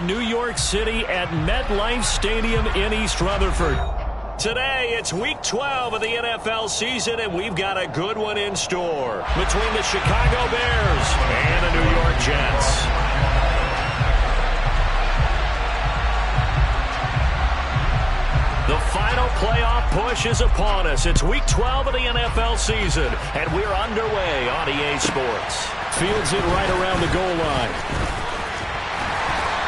New York City at MetLife Stadium in East Rutherford. Today, it's Week 12 of the NFL season, and we've got a good one in store between the Chicago Bears and the New York Jets. The final playoff push is upon us. It's Week 12 of the NFL season, and we're underway on EA Sports. Fields it right around the goal line.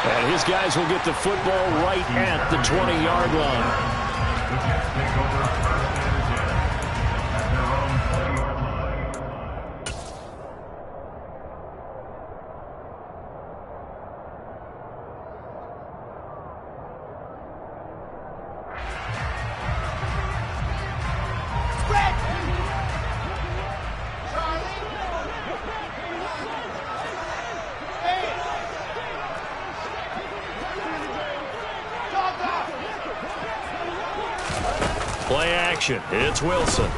And his guys will get the football right at the 20-yard line. Play action. It's Wilson.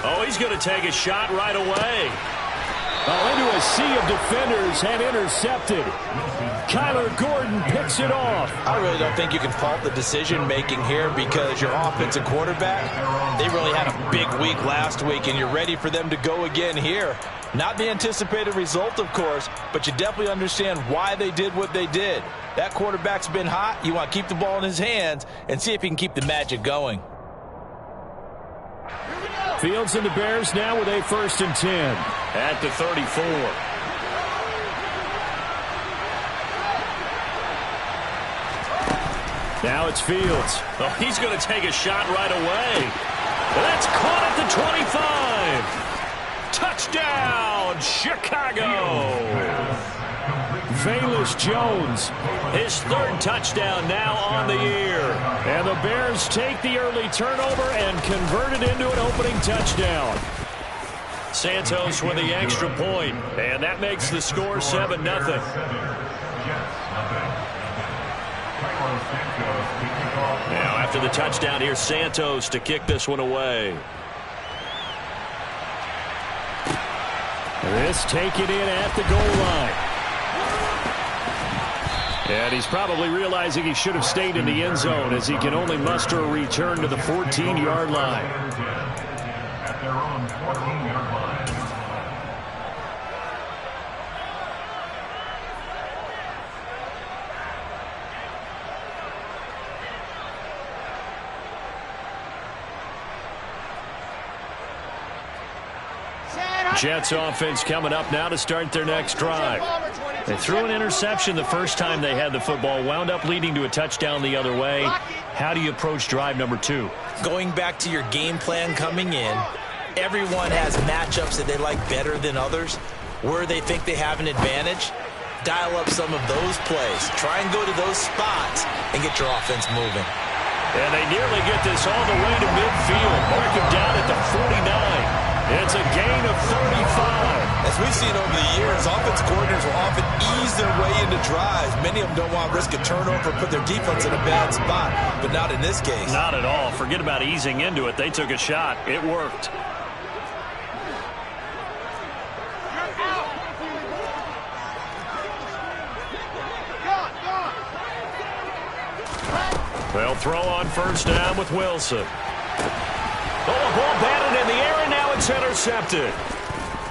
Oh, he's going to take a shot right away. Oh, into a sea of defenders and intercepted. Kyler Gordon picks it off. I really don't think you can fault the decision-making here because your offensive quarterback, they really had a big week last week, and you're ready for them to go again here. Not the anticipated result, of course, but you definitely understand why they did what they did. That quarterback's been hot. You want to keep the ball in his hands and see if he can keep the magic going. Fields and the Bears now with a 1st and 10. At the 34. Now it's Fields. Oh, he's going to take a shot right away. That's caught at the 25. Touchdown, Chicago. Velus Jones. His 3rd touchdown now on the year. And the Bears take the early turnover and convert it into an opening touchdown. Santos with the extra point, and that makes the score 7-0. Now after the touchdown, here's Santos to kick this one away. This taken in at the goal line. And he's probably realizing he should have stayed in the end zone as he can only muster a return to the 14-yard line. At their own 14-yard line. Jets offense coming up now to start their next drive. They threw an interception the first time they had the football, wound up leading to a touchdown the other way. How do you approach drive number 2? Going back to your game plan coming in, everyone has matchups that they like better than others. Where they think they have an advantage, dial up some of those plays. Try and go to those spots and get your offense moving. And they nearly get this all the way to midfield. Mark him down at the 49. It's a gain of 35. As we've seen over the years, offensive coordinators will often ease their way into drives. Many of them don't want to risk a turnover, put their defense in a bad spot, but not in this case. Not at all. Forget about easing into it. They took a shot. It worked. They'll throw on 1st down with Wilson. Oh, a ball batted in the air, and now it's intercepted.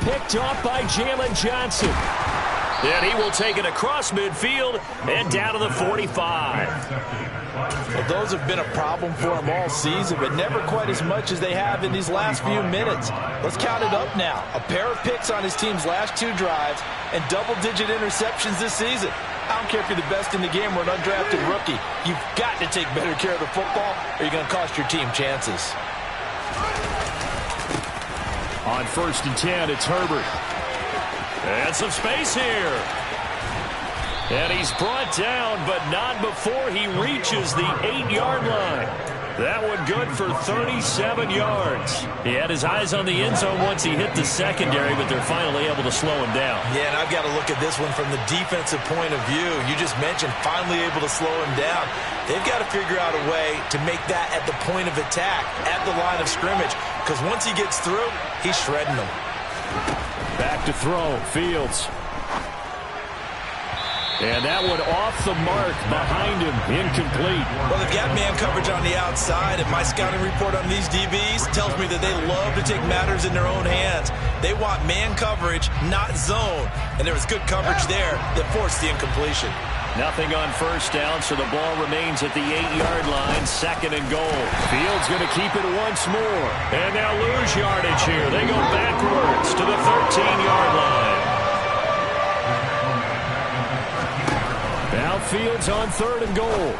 Picked off by Jalen Johnson. And he will take it across midfield and down to the 45. Well, those have been a problem for them all season, but never quite as much as they have in these last few minutes. Let's count it up now. A pair of picks on his team's last 2 drives and double-digit interceptions this season. I don't care if you're the best in the game or an undrafted rookie. You've got to take better care of the football or you're going to cost your team chances. On 1st and 10, it's Herbert. And some space here. And he's brought down, but not before he reaches the 8-yard line. That one good for 37 yards. He had his eyes on the end zone once he hit the secondary, but they're finally able to slow him down. Yeah, and I've got to look at this one from the defensive point of view. You just mentioned finally able to slow him down. They've got to figure out a way to make that at the point of attack, at the line of scrimmage, because once he gets through, he's shredding them. Back to throw, Fields. And that one off the mark behind him, incomplete. Well, they've got man coverage on the outside, and my scouting report on these DBs tells me that they love to take matters in their own hands. They want man coverage, not zone. And there was good coverage there that forced the incompletion. Nothing on first down, so the ball remains at the 8-yard line, 2nd and goal. Fields going to keep it once more. And they'll lose yardage here. They go backwards to the 13-yard line. Now Fields on 3rd and goal.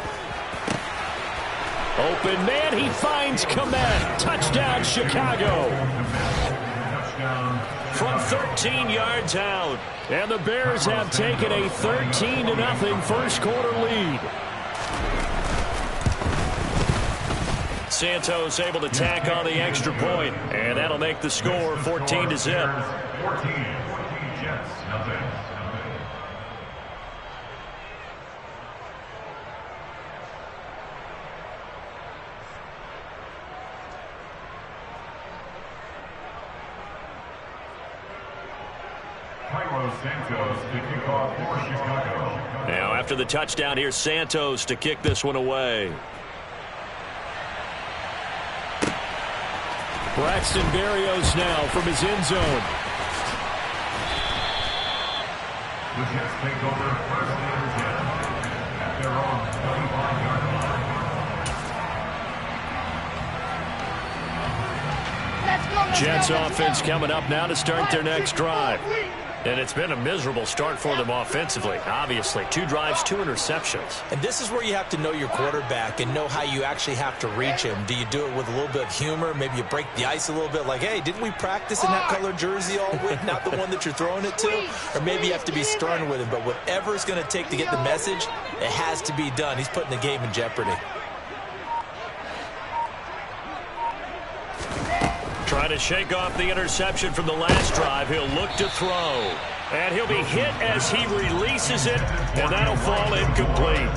Open man, he finds Komet. Touchdown, Chicago. From 13 yards out. And the Bears have taken a 13-0 first quarter lead. Santos able to tack on the extra point, and that'll make the score 14-0. 14 Jets, nothing. Santos to kick off for Chicago. Now after the touchdown, here's Santos to kick this one away. Braxton Berrios now from his end zone. The Jets take over first and 10 at their own 25-yard line. Jets offense coming up now to start their next drive. And it's been a miserable start for them offensively. Obviously, 2 drives, 2 interceptions. And this is where you have to know your quarterback and know how you actually have to reach him. Do you do it with a little bit of humor? Maybe you break the ice a little bit like, hey, didn't we practice in that color jersey all week? Not the one that you're throwing it to? Or maybe you have to be stern with him. But whatever it's going to take to get the message, it has to be done. He's putting the game in jeopardy. Trying to shake off the interception from the last drive. He'll look to throw. And he'll be hit as he releases it, and that'll fall incomplete.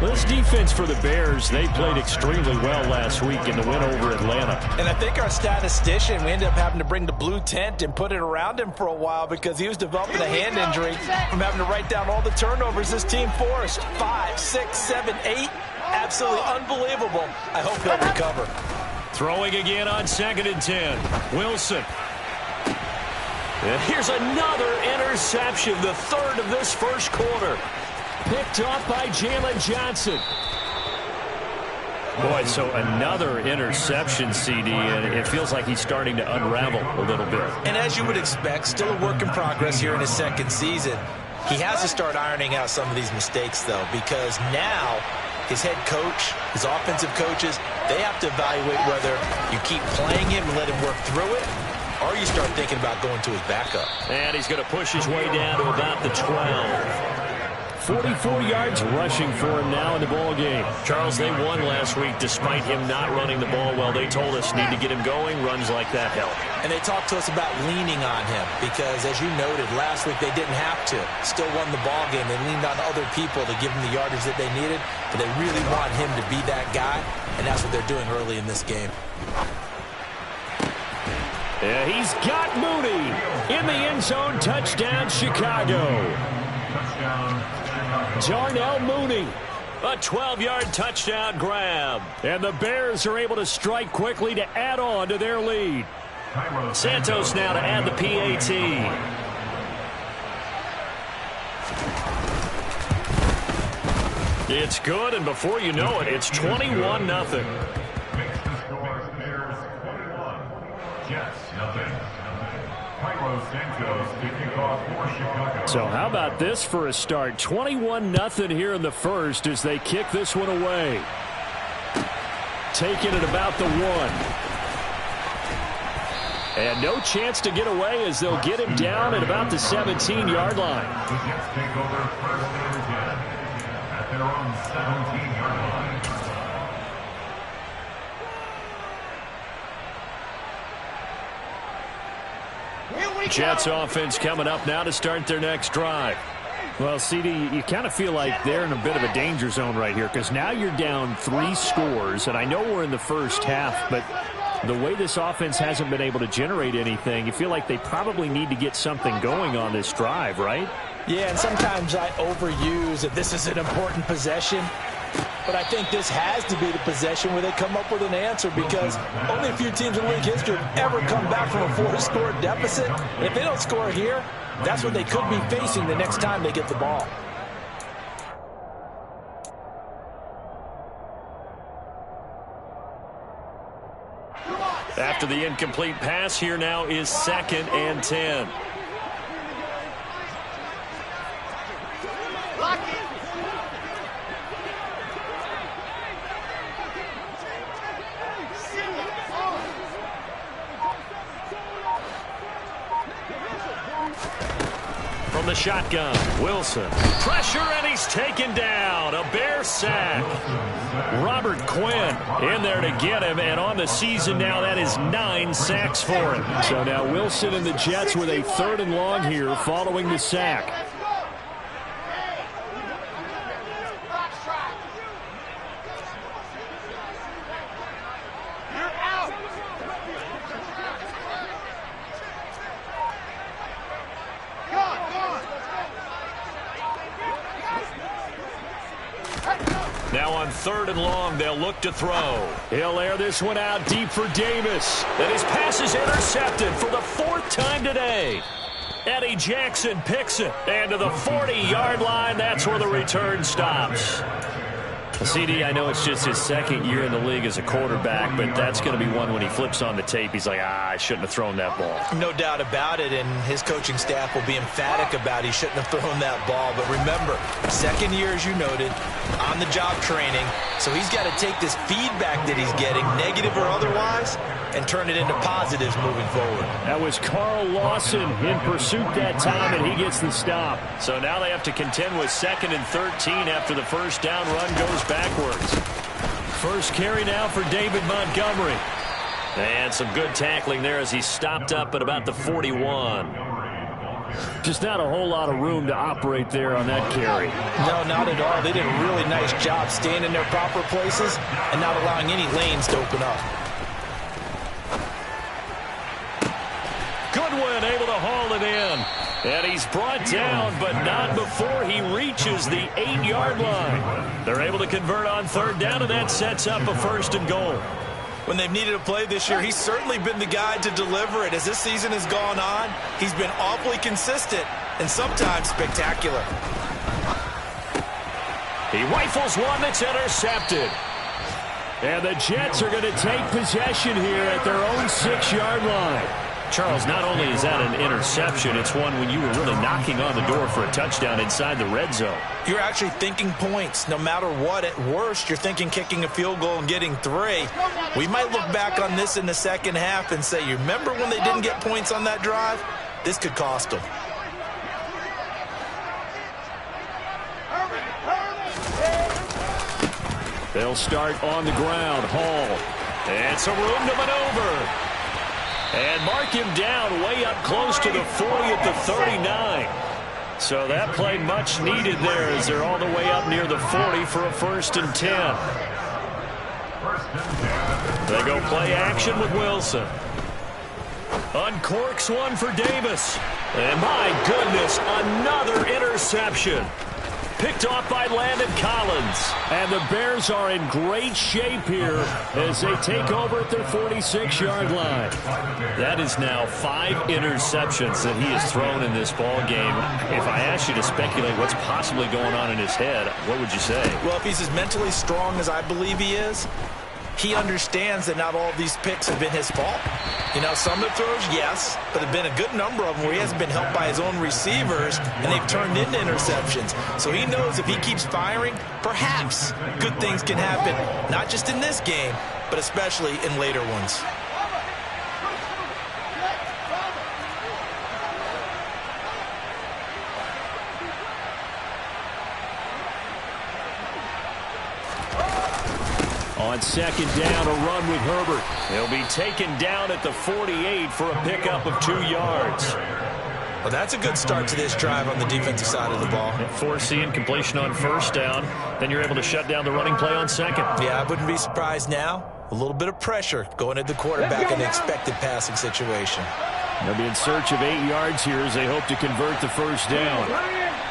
This defense for the Bears, they played extremely well last week in the win over Atlanta. And I think our statistician, we ended up having to bring the blue tent and put it around him for a while because he was developing a hand injury from having to write down all the turnovers this team forced. 5, 6, 7, 8. Absolutely unbelievable. I hope he'll recover. Throwing again on 2nd and 10. Wilson. And here's another interception, the 3rd of this first quarter. Picked off by Jalen Johnson. Boy, so another interception, CD, and it feels like he's starting to unravel a little bit. And as you would expect, still a work in progress here in his 2nd season. He has to start ironing out some of these mistakes, though, because now his head coach, his offensive coaches, they have to evaluate whether you keep playing him and let him work through it, or you start thinking about going to his backup. And he's going to push his way down to about the 12. 44 yards rushing for him now in the ball game. Charles, they won last week despite him not running the ball well. They told us need to get him going. Runs like that help. And they talked to us about leaning on him because, as you noted, last week they didn't have to. Still won the ball game. They leaned on other people to give them the yardage that they needed, but they really want him to be that guy, and that's what they're doing early in this game. Yeah, he's got Mooney in the end zone. Touchdown, Chicago. Darnell Mooney. A 12-yard touchdown grab. And the Bears are able to strike quickly to add on to their lead. Santos now to add the PAT. It's good, and before you know it, it's 21-0. So how about this for a start? 21-0 here in the first as they kick this one away. Taking it about the 1. And no chance to get away as they'll get him down at about the 17-yard line. The Jets take over first and 10 at their own 17-yard line. Jets offense coming up now to start their next drive. Well, CD, you kind of feel like they're in a bit of a danger zone right here because now you're down 3 scores, and I know we're in the first half, but the way this offense hasn't been able to generate anything, you feel like they probably need to get something going on this drive, right? Yeah, and sometimes I overuse that this is an important possession. But I think this has to be the possession where they come up with an answer, because only a few teams in league history have ever come back from a 4-score deficit. And if they don't score here, that's what they could be facing the next time they get the ball. After the incomplete pass, here now is 2nd and 10. From the shotgun, Wilson. Pressure, and he's taken down. A Bear sack. Robert Quinn in there to get him, and on the season now, that is 9 sacks for him. So now Wilson and the Jets with a 3rd and long here following the sack. Now on 3rd and long, they'll look to throw. He'll air this one out deep for Davis. And his pass is intercepted for the 4th time today. Eddie Jackson picks it. And to the 40-yard line, that's where the return stops. CD, I know it's just his 2nd year in the league as a quarterback, but that's going to be one when he flips on the tape, he's like, I shouldn't have thrown that ball. No doubt about it, and his coaching staff will be emphatic about he shouldn't have thrown that ball. But remember, 2nd year, as you noted, on-the-job training, so he's got to take this feedback that he's getting, negative or otherwise, and turn it into positives moving forward. That was Carl Lawson in pursuit that time, and he gets the stop. So now they have to contend with 2nd and 13 after the first down run goes backwards. First carry now for David Montgomery. And some good tackling there as he stopped up at about the 41. Just not a whole lot of room to operate there on that carry. No, not at all. They did a really nice job staying in their proper places and not allowing any lanes to open up. Goodwin able to haul it in. And he's brought down, but not before he reaches the 8-yard line. They're able to convert on 3rd down, and that sets up a 1st and goal. When they've needed a play this year, he's certainly been the guy to deliver it. As this season has gone on, he's been awfully consistent and sometimes spectacular. He rifles one that's intercepted. And the Jets are going to take possession here at their own 6-yard line. Charles, not only is that an interception, it's one when you were really knocking on the door for a touchdown inside the red zone. You're actually thinking points. No matter what, at worst, you're thinking kicking a field goal and getting 3. We might look back on this in the 2nd half and say, you remember when they didn't get points on that drive? This could cost them. They'll start on the ground. Hall. And some room to maneuver. And mark him down way up close to the 40 at the 39. So that play much needed there as they're all the way up near the 40 for a 1st and 10. They go play action with Wilson. Uncorks one for Davis. And my goodness, another interception. Picked off by Landon Collins. And the Bears are in great shape here as they take over at their 46-yard line. That is now 5 interceptions that he has thrown in this ball game. If I asked you to speculate what's possibly going on in his head, what would you say? Well, if he's as mentally strong as I believe he is, he understands that not all of these picks have been his fault. You know, some of the throws, yes, but there have been a good number of them where he hasn't been helped by his own receivers, and they've turned into interceptions. So he knows if he keeps firing, perhaps good things can happen, not just in this game, but especially in later ones. On 2nd down, a run with Herbert. He'll be taken down at the 48 for a pickup of 2 yards. Well, that's a good start to this drive on the defensive side of the ball. Foreseeing completion on 1st down. Then you're able to shut down the running play on 2nd. Yeah, I wouldn't be surprised now. A little bit of pressure going at the quarterback in an expected passing situation. They'll be in search of 8 yards here as they hope to convert the 1st down.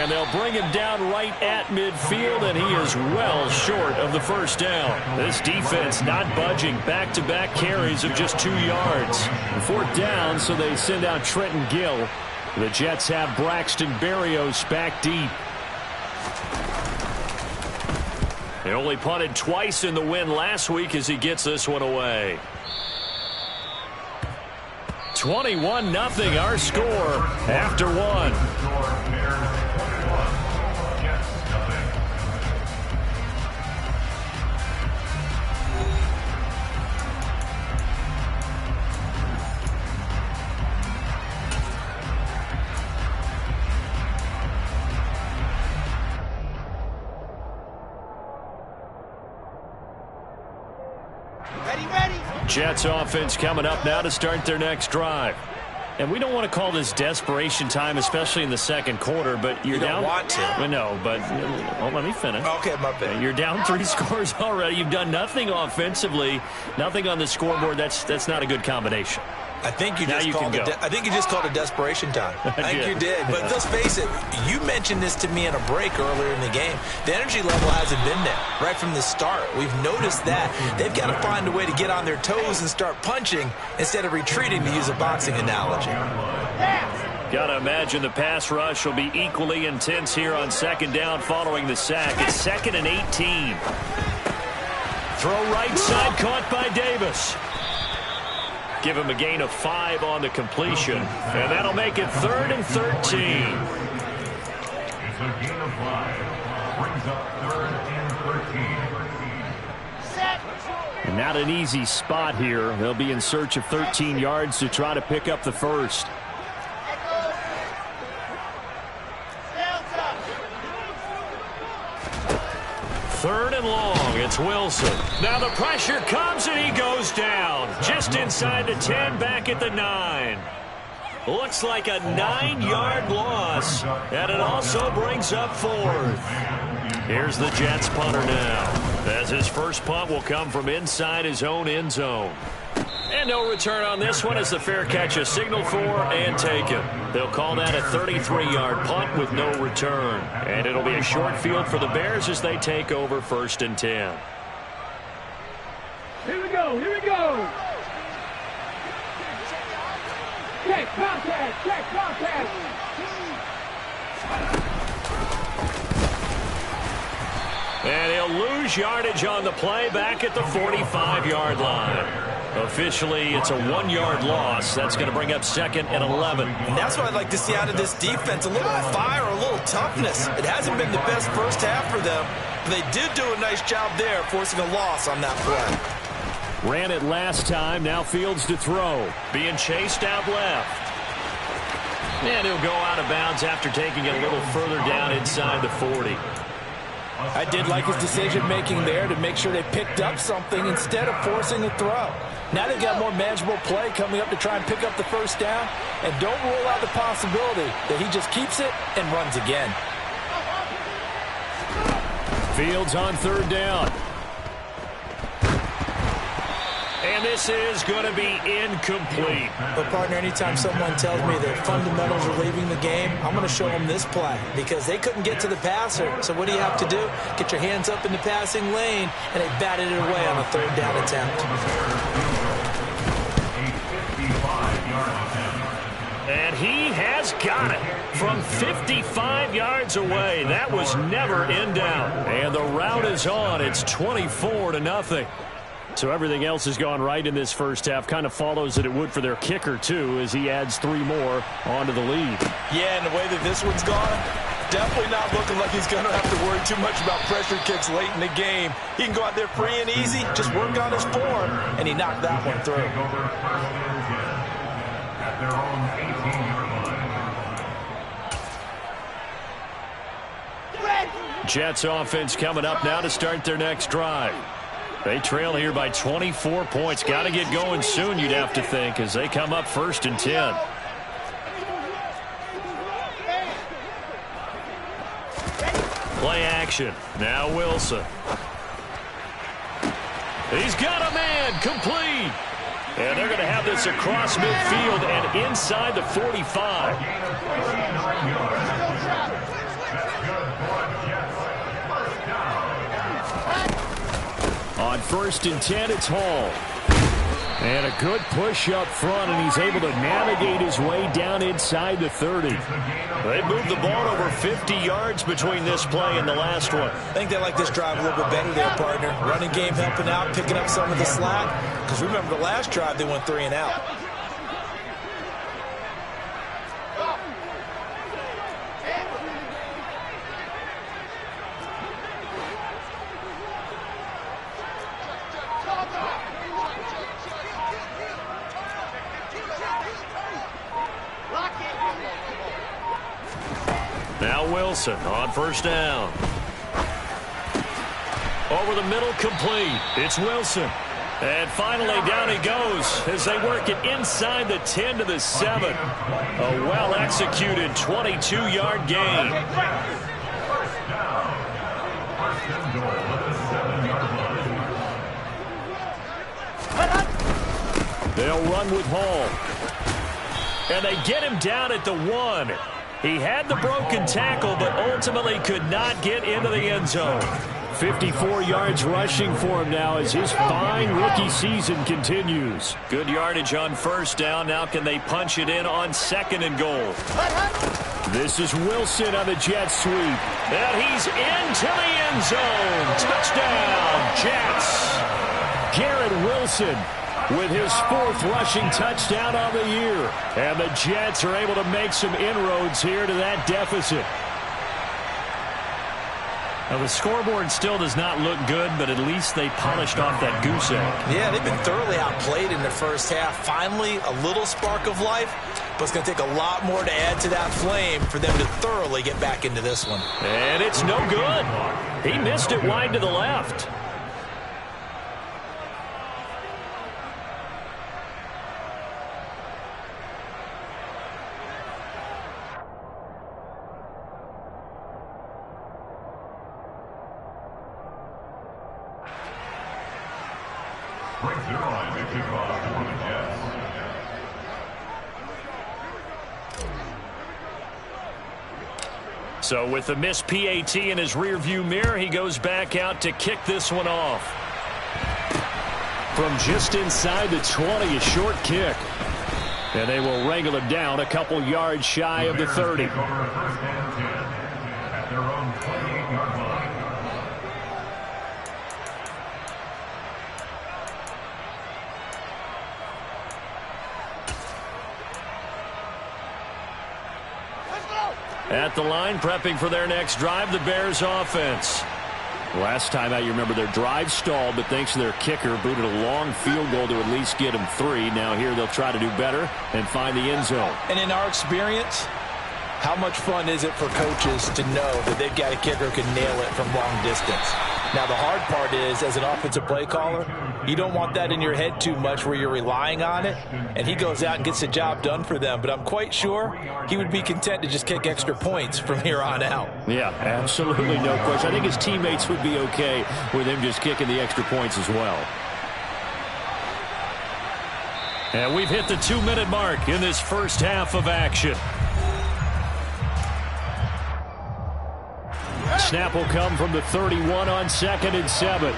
And they'll bring him down right at midfield, and he is well short of the first down. This defense not budging. Back-to-back carries of just 2 yards. 4th down, so they send out Trenton Gill. The Jets have Braxton Berrios back deep. He only punted twice in the win last week as he gets this one away. 21-0 our score after one. Jets offense coming up now to start their next drive. And we don't want to call this desperation time, especially in the second quarter, but you're down. You don't want to. No, but let me finish. Okay, my bad. You're down 3 scores already. You've done nothing offensively, nothing on the scoreboard. That's not a good combination. I think you just called it desperation time. I think you did. But let's face it, you mentioned this to me in a break earlier in the game. The energy level hasn't been there right from the start. We've noticed that. They've got to find a way to get on their toes and start punching instead of retreating, to use a boxing analogy. Got to imagine the pass rush will be equally intense here on 2nd down following the sack. It's 2nd and 18. Throw right side, caught by Davis. Give him a gain of 5 on the completion. And that'll make it 3rd and 13. It's a gain of 5. Brings up 3rd and 13. Not an easy spot here. They'll be in search of 13 yards to try to pick up the first. Third and long. It's Wilson. Now the pressure comes and he goes down. Just inside the 10, back at the 9. Looks like a 9-yard loss. And it also brings up 4th. Here's the Jets punter now, as his first punt will come from inside his own end zone. And no return on this one as the fair catch is signaled for and taken. They'll call that a 33-yard punt with no return. And it'll be a short field for the Bears as they take over 1st and 10. Here we go. Check contact. And he'll lose yardage on the play back at the 45-yard line. Officially, it's a 1-yard loss. That's going to bring up 2nd and 11. And that's what I'd like to see out of this defense. A little fire, a little toughness. It hasn't been the best first half for them, but they did do a nice job there, forcing a loss on that play. Ran it last time. Now Fields to throw. Being chased out left. And he'll go out of bounds after taking it a little further down inside the 40. I did like his decision-making there to make sure they picked up something instead of forcing a throw. Now they've got more manageable play coming up to try and pick up the first down. And don't rule out the possibility that he just keeps it and runs again. Fields on 3rd down. And this is going to be incomplete. But, partner, anytime someone tells me that fundamentals are leaving the game, I'm going to show them this play because they couldn't get to the passer. So what do you have to do? Get your hands up in the passing lane, and they batted it away on a 3rd down attempt. And he has got it from 55 yards away. That was never in doubt. And the route is on. It's 24-0. So everything else has gone right in this first half. Kind of follows that it would for their kicker, too, as he adds 3 more onto the lead. Yeah, and the way that this one's gone, definitely not looking like he's going to have to worry too much about pressure kicks late in the game. He can go out there free and easy, just work on his form, and he knocked that one through. At their own 18-yard line. Jets offense coming up now to start their next drive. They trail here by 24 points. Got to get going soon, you'd have to think, as they come up 1st and 10. Play action. Now Wilson. He's got a man. Complete. And they're going to have this across midfield and inside the 45. 1st and 10, it's Hall. And a good push up front, and he's able to navigate his way down inside the 30. They moved the ball over 50 yards between this play and the last one. I think they like this drive a little bit better there, partner. Running game helping out, picking up some of the slack. Because remember, the last drive, they went 3 and out. Now Wilson on 1st down. Over the middle, complete. It's Wilson. And finally down he goes as they work it inside the 10 to the 7. A well-executed 22-yard gain. First down. First and goal at the 7-yard line. They'll run with Hall. And they get him down at the 1. He had the broken tackle, but ultimately could not get into the end zone. 54 yards rushing for him now as his fine rookie season continues. Good yardage on 1st down. Now can they punch it in on 2nd and goal? This is Wilson on the jet sweep. And he's into the end zone. Touchdown, Jets. Garrett Wilson with his 4th rushing touchdown on the year. And the Jets are able to make some inroads here to that deficit. Now, the scoreboard still does not look good, but at least they polished off that goose egg. Yeah, they've been thoroughly outplayed in the first half. Finally, a little spark of life, but it's going to take a lot more to add to that flame for them to thoroughly get back into this one. And it's no good. He missed it wide to the left. Brings it on to kick off for the Jets. So with the missed PAT in his rearview mirror, he goes back out to kick this one off. From just inside the 20, a short kick. And they will wrangle him down a couple yards shy of the 30. Take over 1st and 10 at their own 28-yard line. At the line, prepping for their next drive, the Bears offense. Last time out, you remember their drive stalled, but thanks to their kicker, booted a long field goal to at least get them 3. Now here they'll try to do better and find the end zone. And in our experience, how much fun is it for coaches to know that they've got a kicker who can nail it from long distance? Now, the hard part is, as an offensive play caller, you don't want that in your head too much where you're relying on it, and he goes out and gets the job done for them. But I'm quite sure he would be content to just kick extra points from here on out. Yeah, absolutely no question. I think his teammates would be okay with him just kicking the extra points as well. And we've hit the 2-minute mark in this first half of action. Snap will come from the 31 on 2nd and 7.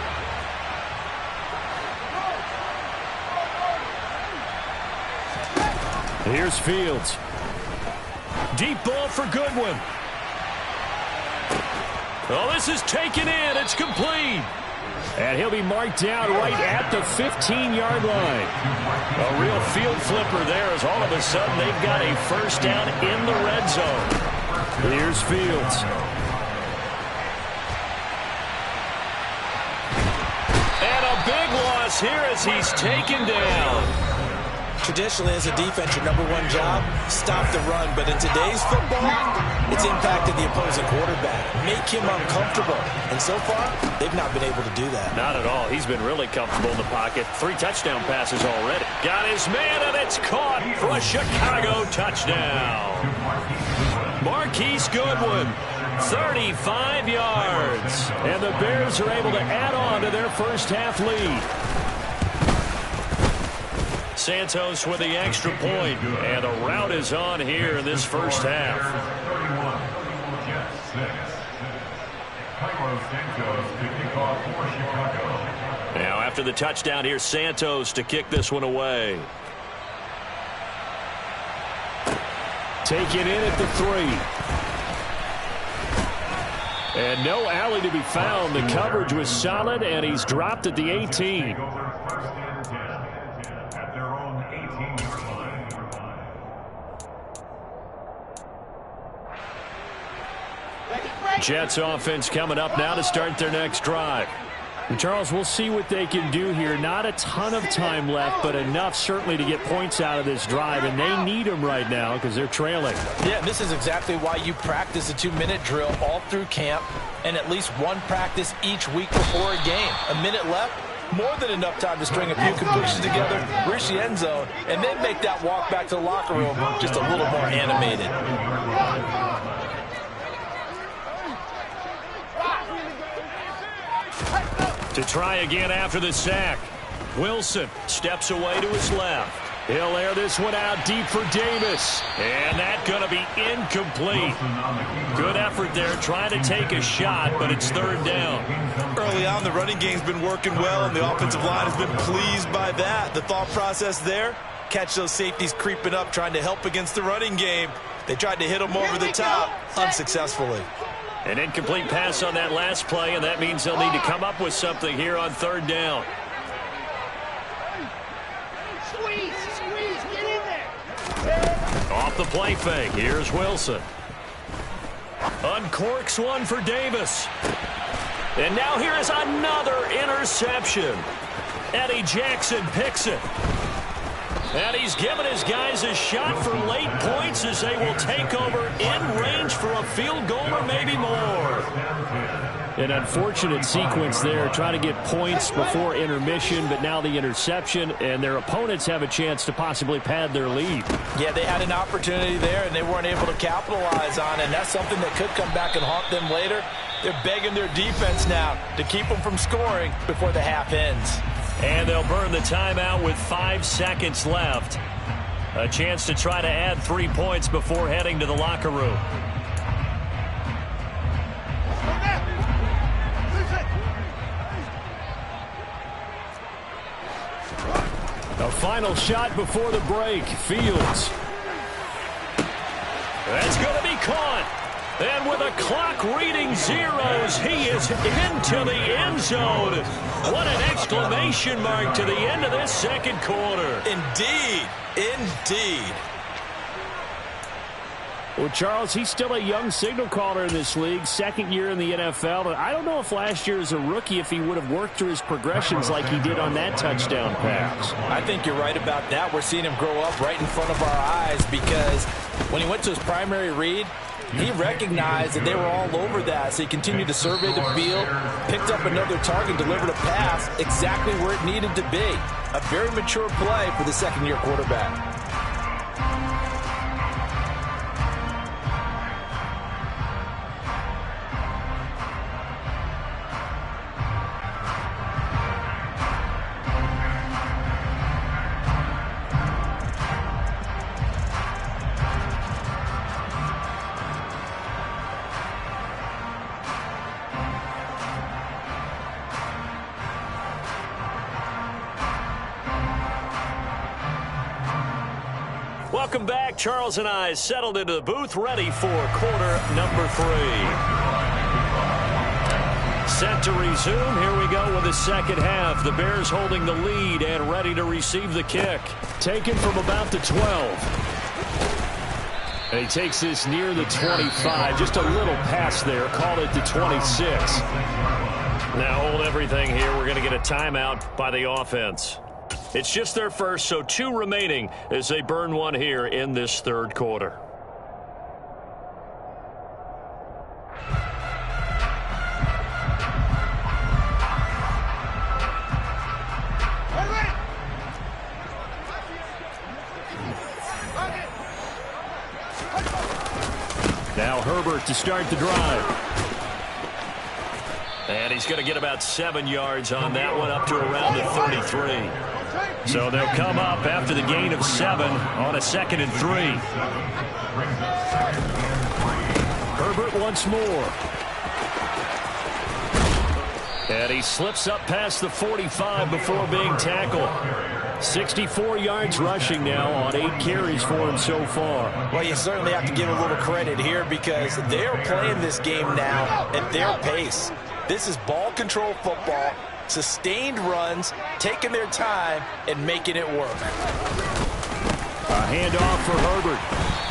Here's Fields. Deep ball for Goodwin. Oh, this is taken in. It's complete. And he'll be marked down right at the 15-yard line. A real field flipper there as all of a sudden they've got a first down in the red zone. Here's Fields. Big loss here as he's taken down. Traditionally, as a defense, your number one job, stop the run. But in today's football, it's impacted the opposing quarterback. Make him uncomfortable. And so far, they've not been able to do that. Not at all. He's been really comfortable in the pocket. 3 touchdown passes already. Got his man, and it's caught for a Chicago touchdown. Marquise Goodwin, 35 yards. And the Bears are able to add on to their first half lead. Santos with the extra point, and the rout is on here in this first half. 31, Jets 6. Cairo Santos to kick off for Chicago. Now after the touchdown, here's Santos to kick this one away. Take it in at the 3. And no alley to be found. The coverage was solid, and he's dropped at the 18. Jets offense coming up now to start their next drive. And Charles, we'll see what they can do here. Not a ton of time left, but enough certainly to get points out of this drive, and they need them right now because they're trailing. Yeah, this is exactly why you practice a 2-minute drill all through camp and at least one practice each week before a game. A minute left, more than enough time to string a few completions together, reach the end zone, and then make that walk back to the locker room just a little more animated. To try again after the sack. Wilson steps away to his left. He'll air this one out deep for Davis. And that's going to be incomplete. Good effort there trying to take a shot, but it's third down. Early on, the running game's been working well, and the offensive line has been pleased by that. The thought process there, catch those safeties creeping up, trying to help against the running game. They tried to hit them over the top unsuccessfully. An incomplete pass on that last play, and that means they'll need to come up with something here on third down. Squeeze, get in there. Off the play fake, here's Wilson. Uncorks one for Davis. And now here is another interception. Eddie Jackson picks it. And he's given his guys a shot for late points as they will take over in range for a field goal or maybe more. An unfortunate sequence there, trying to get points before intermission, but now the interception, and their opponents have a chance to possibly pad their lead. Yeah, they had an opportunity there, and they weren't able to capitalize on it, and that's something that could come back and haunt them later. They're begging their defense now to keep them from scoring before the half ends. And they'll burn the timeout with 5 seconds left. A chance to try to add 3 points before heading to the locker room. A final shot before the break. Fields. That's going to be caught. And with a clock reading zeros, he is into the end zone. What an exclamation mark to the end of this second quarter. Indeed. Indeed. Well, Charles, he's still a young signal caller in this league, second year in the NFL. But I don't know if last year as a rookie, if he would have worked through his progressions like he did on that touchdown pass. I think you're right about that. We're seeing him grow up right in front of our eyes because when he went to his primary read, he recognized that they were all over that, so he continued to survey the field, picked up another target, delivered a pass exactly where it needed to be. A very mature play for the second-year quarterback. Welcome back. Charles and I settled into the booth, ready for quarter number 3. Set to resume. Here we go with the second half. The Bears holding the lead and ready to receive the kick. Taken from about the 12. And he takes this near the 25. Just a little pass there. Call it the 26. Now hold everything here. We're going to get a timeout by the offense. It's just their first, so 2 remaining as they burn one here in this third quarter. Now Herbert to start the drive. And he's going to get about 7 yards on that one, up to around the 33. So they'll come up after the gain of 7 on a 2nd and 3. Herbert once more. And he slips up past the 45 before being tackled. 64 yards rushing now on 8 carries for him so far. Well, you certainly have to give a little credit here because they're playing this game now at their pace. This is ball control football, sustained runs, taking their time, and making it work. A handoff for Herbert.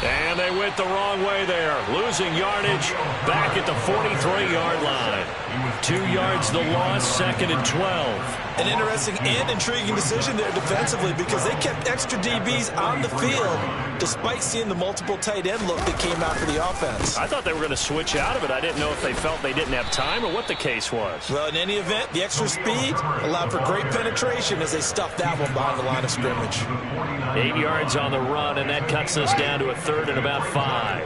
And they went the wrong way there. Losing yardage back at the 43-yard line. 2 yards the loss, 2nd and 12. An interesting and intriguing decision there defensively because they kept extra DBs on the field despite seeing the multiple tight end look that came out for the offense. I thought they were going to switch out of it. I didn't know if they felt they didn't have time or what the case was. Well, in any event, the extra speed allowed for great penetration as they stuffed that one behind the line of scrimmage. 8 yards on the run, and that cuts us down to a 3rd and about 5.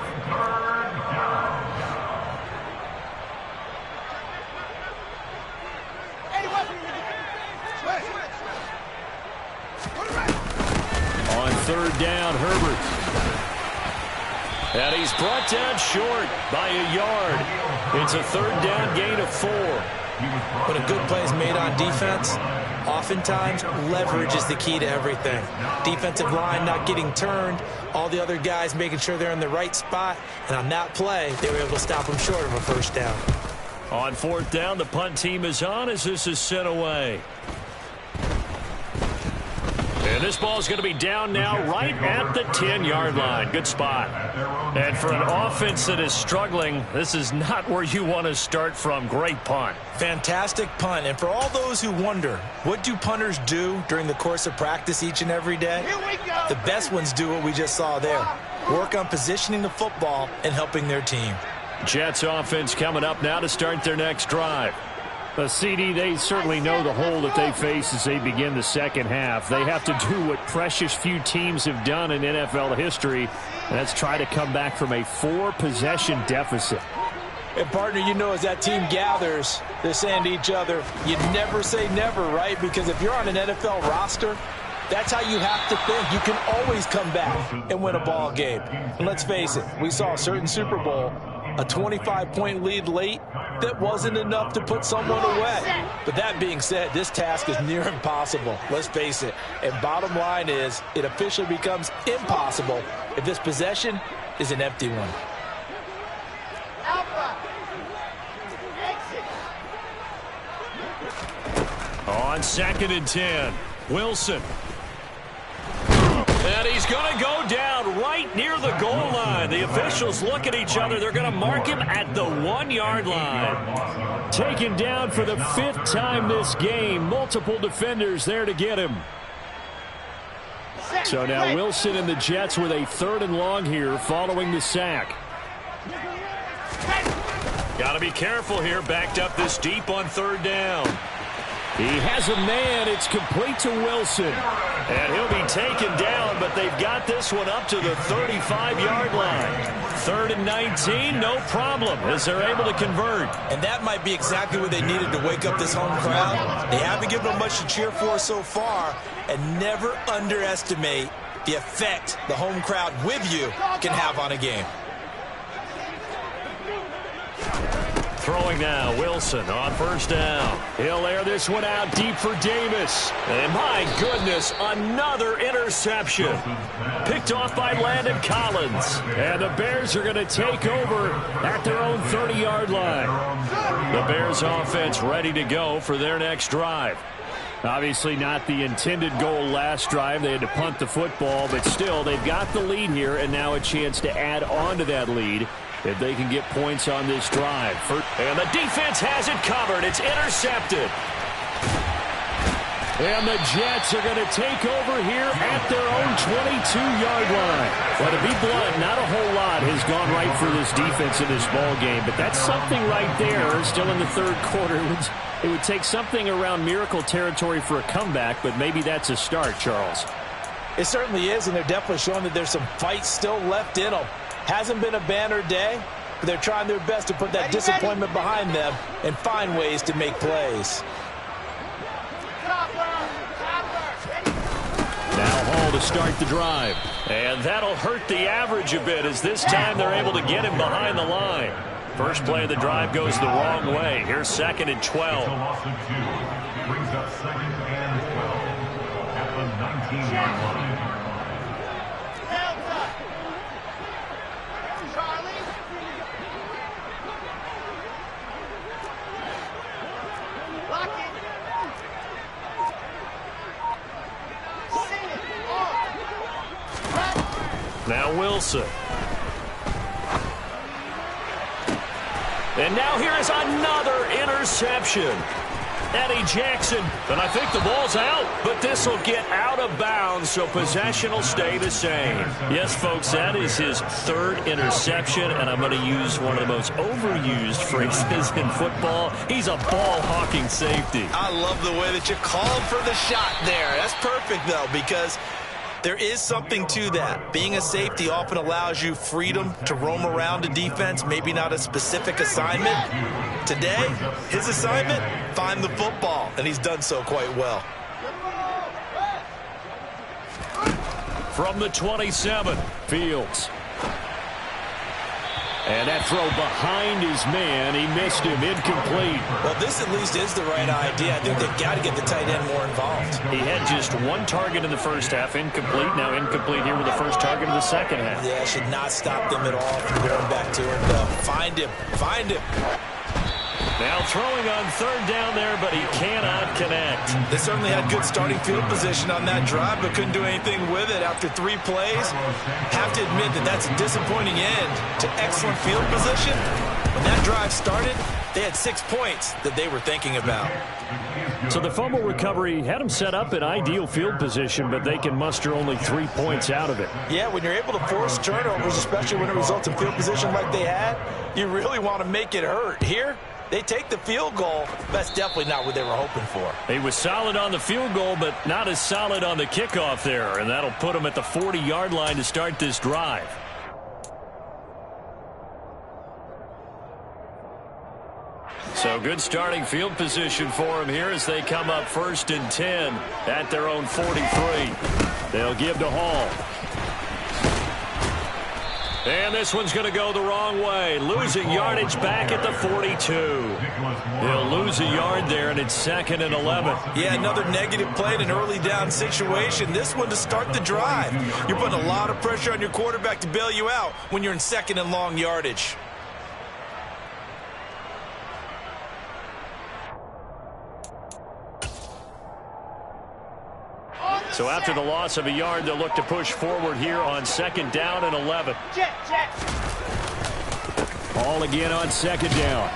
On 3rd down, Herbert. And he's brought down short by a yard. It's a 3rd down gain of 4. When a good play is made on defense, oftentimes leverage is the key to everything. Defensive line not getting turned, all the other guys making sure they're in the right spot, and on that play, they were able to stop them short of a 1st down. On 4th down, the punt team is on as this is sent away. And this ball is going to be down now right at the 10-yard line. Good spot. And for an offense that is struggling, this is not where you want to start from. Great punt. Fantastic punt. And for all those who wonder, what do punters do during the course of practice each and every day? The best ones do what we just saw there. Work on positioning the football and helping their team. Jets offense coming up now to start their next drive. CD, they certainly know the hole that they face as they begin the 2nd half. They have to do what precious few teams have done in NFL history, and that's try to come back from a 4-possession deficit. And, partner, you know as that team gathers, they're saying to each other, you never say never, right? Because if you're on an NFL roster, that's how you have to think. You can always come back and win a ball game. And let's face it, we saw a certain Super Bowl, a 25-point lead late, that wasn't enough to put someone away. But that being said, this task is near impossible. Let's face it. And bottom line is, it officially becomes impossible if this possession is an empty one. On 2nd and 10, Wilson. And he's going to go down right near the goal line. The officials look at each other. They're going to mark him at the 1-yard line. Taken down for the 5th time this game. Multiple defenders there to get him. So now Wilson and the Jets with a 3rd and long here following the sack. Got to be careful here. Backed up this deep on 3rd down. He has a man. It's complete to Wilson. And he'll be taken down, but they've got this one up to the 35-yard line. 3rd and 19, no problem, as they're able to convert. And that might be exactly what they needed to wake up this home crowd. They haven't given them much to cheer for so far, and never underestimate the effect the home crowd with you can have on a game. Throwing now, Wilson on 1st down. He'll air this one out deep for Davis. And my goodness, another interception. Picked off by Landon Collins. And the Bears are going to take over at their own 30-yard line. The Bears offense ready to go for their next drive. Obviously not the intended goal last drive. They had to punt the football, but still they've got the lead here and now a chance to add on to that lead if they can get points on this drive. And the defense has it covered. It's intercepted. And the Jets are going to take over here at their own 22-yard line. Well, to be blunt, not a whole lot has gone right for this defense in this ball game, but that's something right there. Still in the 3rd quarter. It would take something around miracle territory for a comeback, but maybe that's a start, Charles. It certainly is, and they're definitely showing that there's some fight still left in them. Hasn't been a banner day, but they're trying their best to put that disappointment behind them and find ways to make plays. Now Hall to start the drive. And that'll hurt the average a bit as this time they're able to get him behind the line. First play of the drive goes the wrong way. Here's 2nd and 12. It's a loss of 2. Brings up 2nd and 12 at the 19-yard line. Now Wilson. And now here is another interception. Eddie Jackson. And I think the ball's out, but this will get out of bounds, so possession will stay the same. Yes, folks, that is his 3rd interception, and I'm going to use one of the most overused phrases in football. He's a ball-hawking safety. I love the way that you called for the shot there. That's perfect, though, because there is something to that. Being a safety often allows you freedom to roam around a defense, maybe not a specific assignment. Today, his assignment, find the football, and he's done so quite well. From the 27, Fields. And that throw behind his man. He missed him. Incomplete. Well, this at least is the right idea. I think they've got to get the tight end more involved. He had just 1 target in the first half. Incomplete. Now incomplete here with the first target of the second half. Yeah, should not stop them at all from going back to him, though. Find him. Find him. Now throwing on 3rd down there, but he cannot connect. They certainly had good starting field position on that drive, but couldn't do anything with it after 3 plays. Have to admit that that's a disappointing end to excellent field position. When that drive started, they had 6 points that they were thinking about. So the fumble recovery had them set up in ideal field position, but they can muster only 3 points out of it. Yeah, when you're able to force turnovers, especially when it results in field position like they had, you really want to make it hurt. Here, they take the field goal. That's definitely not what they were hoping for. He was solid on the field goal, but not as solid on the kickoff there, and that'll put him at the 40-yard line to start this drive. So good starting field position for him here as they come up 1st and 10 at their own 43. They'll give to Hall. And this one's going to go the wrong way. Losing yardage back at the 42. He'll lose a yard there, and it's 2nd and 11. Yeah, another negative play in an early down situation. This one to start the drive. You're putting a lot of pressure on your quarterback to bail you out when you're in 2nd and long yardage. So after the loss of a yard, they'll look to push forward here on 2nd down and 11. Jet. All again on 2nd down.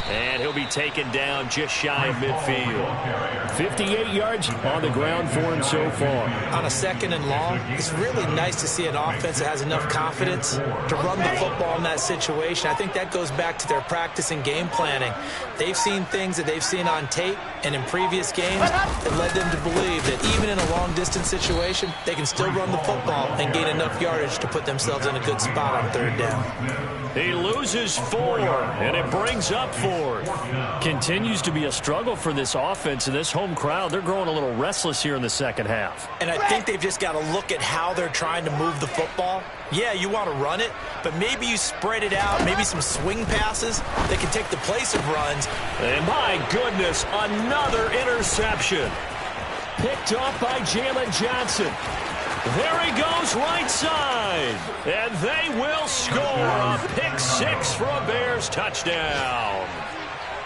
And he'll be taken down just shy of midfield. 58 yards on the ground for him so far. On a 2nd and long, it's really nice to see an offense that has enough confidence to run the football in that situation. I think that goes back to their practice and game planning. They've seen things that they've seen on tape and in previous games that led them to believe that even in a long-distance situation, they can still run the football and gain enough yardage to put themselves in a good spot on 3rd down. He loses 4, and it brings up 4. Continues to be a struggle for this offense and this home crowd. They're growing a little restless here in the second half. And I think they've just got to look at how they're trying to move the football. Yeah, you want to run it, but maybe you spread it out, maybe some swing passes that can take the place of runs. And my goodness, another interception. Picked off by Jalen Johnson. There he goes right side. And they will score a pick 6 for a Bears touchdown.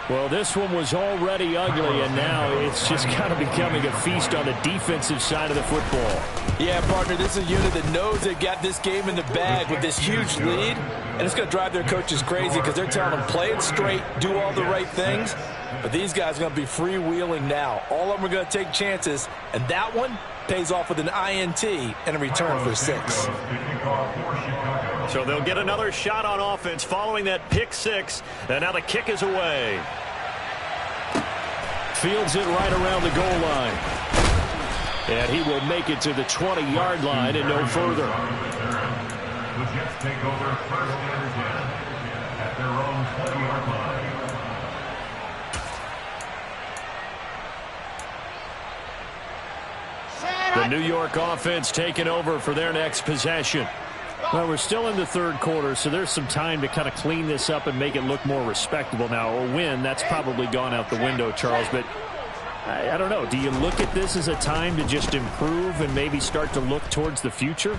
Well, this one was already ugly, and now it's just kind of becoming a feast on the defensive side of the football. Yeah, partner, this is a unit that knows they got this game in the bag with this huge lead, and it's going to drive their coaches crazy because they're telling them play it straight, do all the right things, but these guys are going to be freewheeling now. All of them are going to take chances, and that one pays off with an INT and a return for 6. So they'll get another shot on offense following that pick 6, and now the kick is away. Fields it right around the goal line. And he will make it to the 20-yard line and no further. The Jets take over 1st and 10 at their own 20-yard line. The New York offense taking over for their next possession. Well, we're still in the third quarter, so there's some time to kind of clean this up and make it look more respectable now. A win, that's probably gone out the window, Charles, but I don't know. Do you look at this as a time to just improve and maybe start to look towards the future?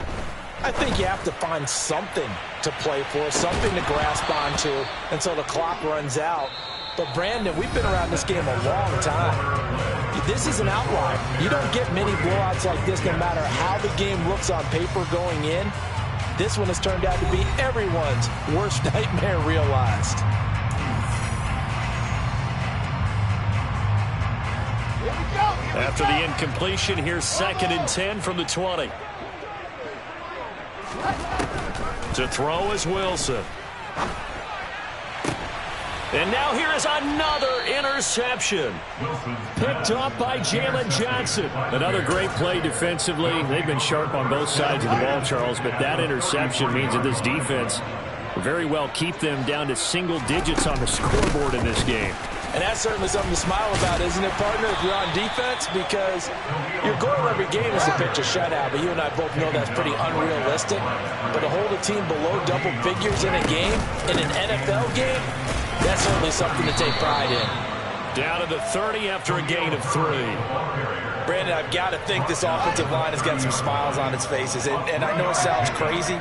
I think you have to find something to play for, something to grasp onto until the clock runs out. But, Brandon, we've been around this game a long time. This is an outlier. You don't get many blowouts like this no matter how the game looks on paper going in. This one has turned out to be everyone's worst nightmare realized. After the incompletion, here's 2nd and 10 from the 20. To throw is Wilson. And now here is another interception. Picked off by Jalen Johnson. Another great play defensively. They've been sharp on both sides of the ball, Charles, but that interception means that this defense will very well keep them down to single digits on the scoreboard in this game. And that's certainly something to smile about, isn't it, partner, if you're on defense? Because your goal every game is to pitch a shutout, but you and I both know that's pretty unrealistic. But to hold a team below double figures in a game, in an NFL game, that's certainly something to take pride in. Down to the 30 after a gain of 3. Brandon, I've got to think this offensive line has got some smiles on its faces. And I know it sounds crazy,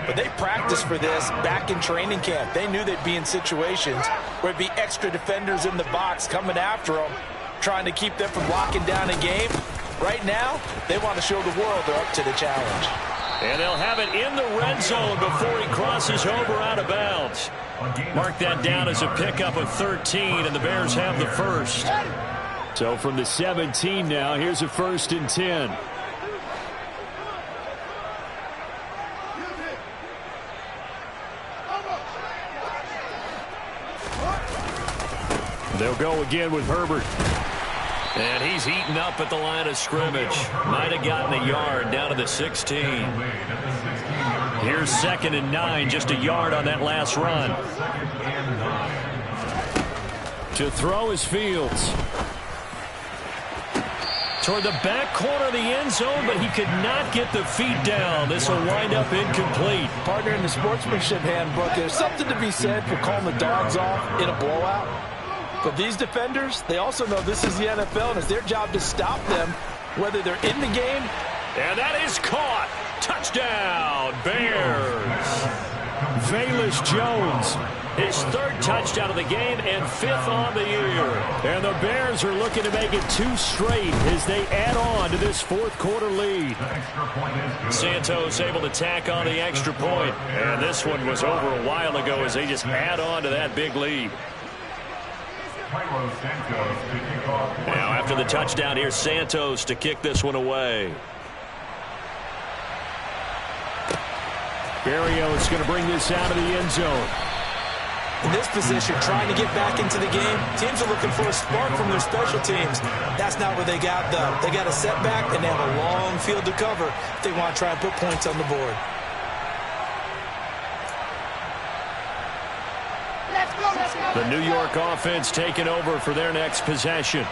but they practiced for this back in training camp. They knew they'd be in situations where it'd be extra defenders in the box coming after them, trying to keep them from locking down a game. Right now, they want to show the world they're up to the challenge. And they'll have it in the red zone before he crosses over out of bounds. Mark that down as a pickup of 13, and the Bears have the first. So from the 17 now, here's a 1st and 10. They'll go again with Herbert. And he's eaten up at the line of scrimmage. Might have gotten a yard down to the 16. Here's 2nd and 9, just a yard on that last run. To throw is Fields. Toward the back corner of the end zone, but he could not get the feet down. This will wind up incomplete. Partner, in the sportsmanship handbook, there's something to be said for calling the dogs off in a blowout. But these defenders, they also know this is the NFL, and it's their job to stop them, whether they're in the game. And that is caught. Touchdown, Bears. Velus Jones. His 3rd touchdown of the game and 5th on the year. And the Bears are looking to make it 2 straight as they add on to this 4th quarter lead. Santos able to tack on the extra point. And this one was over a while ago as they just add on to that big lead. Now after the touchdown, here's Santos to kick this one away. Barrios going to bring this out of the end zone. In this position, trying to get back into the game, teams are looking for a spark from their special teams. That's not what they got, though. They got a setback, and they have a long field to cover if they want to try and put points on the board. The New York offense taking over for their next possession.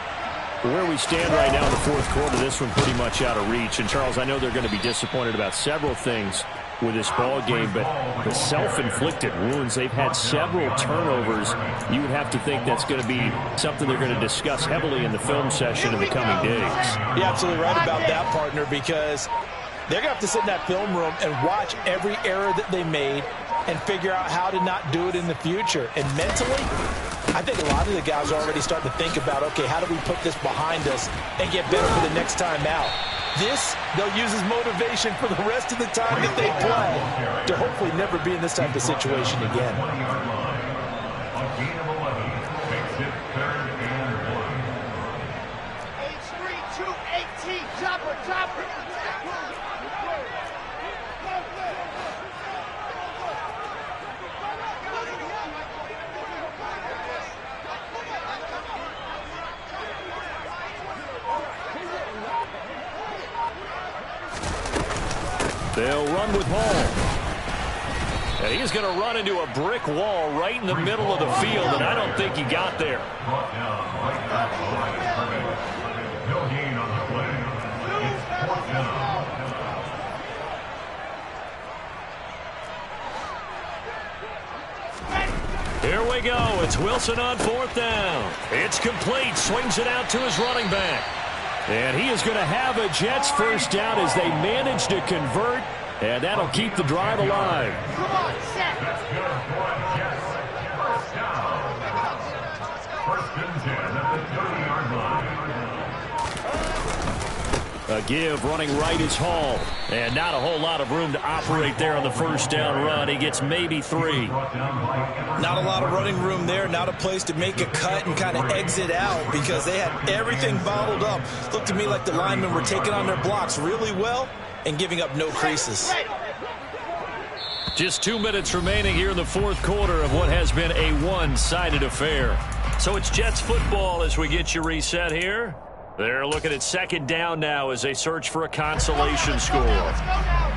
Where we stand right now in the 4th quarter, this one pretty much out of reach. And, Charles, I know they're going to be disappointed about several things with this ball game, but the self-inflicted wounds, they've had several turnovers. You would have to think that's going to be something they're going to discuss heavily in the film session in the coming days. You're absolutely right about that, partner, because they're going to have to sit in that film room and watch every error that they made and figure out how to not do it in the future. And mentally, I think a lot of the guys are already starting to think about, okay, how do we put this behind us and get better for the next time out? This, they'll use as motivation for the rest of the time that they play to hopefully never be in this type of situation again. A gain of 11 makes it 3rd and 1. 8-3-2-18, chopper, chopper. They'll run with Hall. And he's going to run into a brick wall right in the middle of the field, and I don't think he got there. Brought down right at the line of scrimmage. No gain on the play. It's 4th down. Here we go. It's Wilson on 4th down. It's complete. Swings it out to his running back. And he is going to have a Jets first down as they manage to convert. And that'll keep the drive alive. Come on, set. That's good for Jets. First down. First and 10 at the 30-yard line. A give running right is Hall. And not a whole lot of room to operate there on the first down run. He gets maybe 3. Not a lot of running room there. Not a place to make a cut and kind of exit out because they had everything bottled up. Looked to me like the linemen were taking on their blocks really well and giving up no creases. Just 2 minutes remaining here in the fourth quarter of what has been a one-sided affair. So it's Jets football as we get you reset here. They're looking at second down now as they search for a consolation score. Let's go now.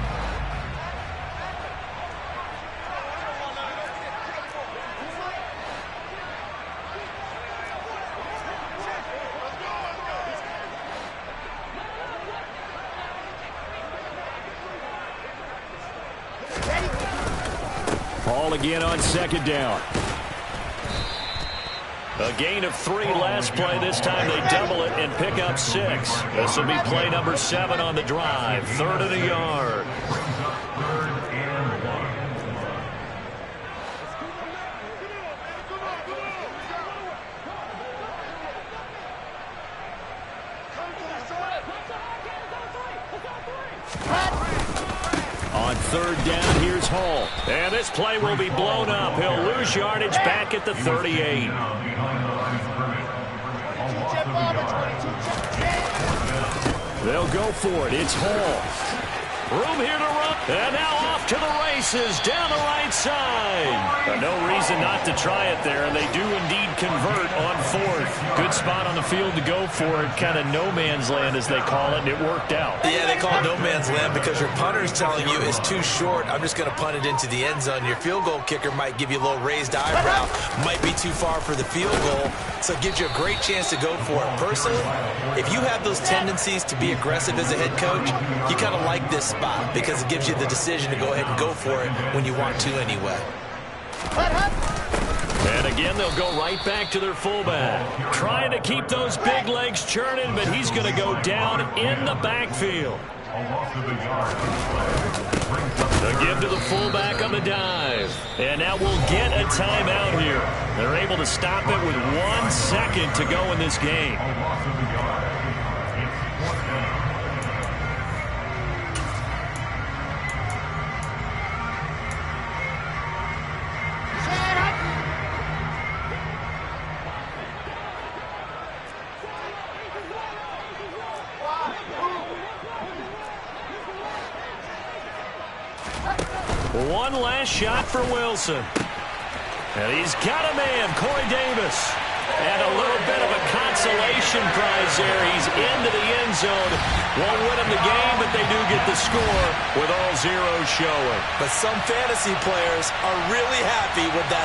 Hall again on second down. A gain of 3 last play. This time they double it and pick up 6. This will be play number 7 on the drive. 3rd and a yard. On 3rd down, here's Hall. And this play will be blown up. He'll lose yardage back at the 38. They'll go for it. It's Hall. Room here to run. And now off to the races down the right side. No reason not to try it there. And they do indeed convert on 4th. Good spot on the field to go for it. Kind of no man's land, as they call it. And it worked out. Yeah, they call it no man's land because your punter's telling you it's too short. I'm just going to punt it into the end zone. Your field goal kicker might give you a little raised eyebrow. Might be too far for the field goal. So it gives you a great chance to go for it. Personally, if you have those tendencies to be aggressive as a head coach, you kind of like this spot because it gives you the decision to go ahead and go for it when you want to anyway. And again, they'll go right back to their fullback. Trying to keep those big legs churning, but he's going to go down in the backfield. The give to the fullback on the dive. And now we'll get a timeout here. They're able to stop it with 1 second to go in this game. One last shot for Wilson. And he's got a man, Corey Davis. And a little bit of a consolation prize there. He's into the end zone. Won't win him the game, but they do get the score with all zeros showing. But some fantasy players are really happy with that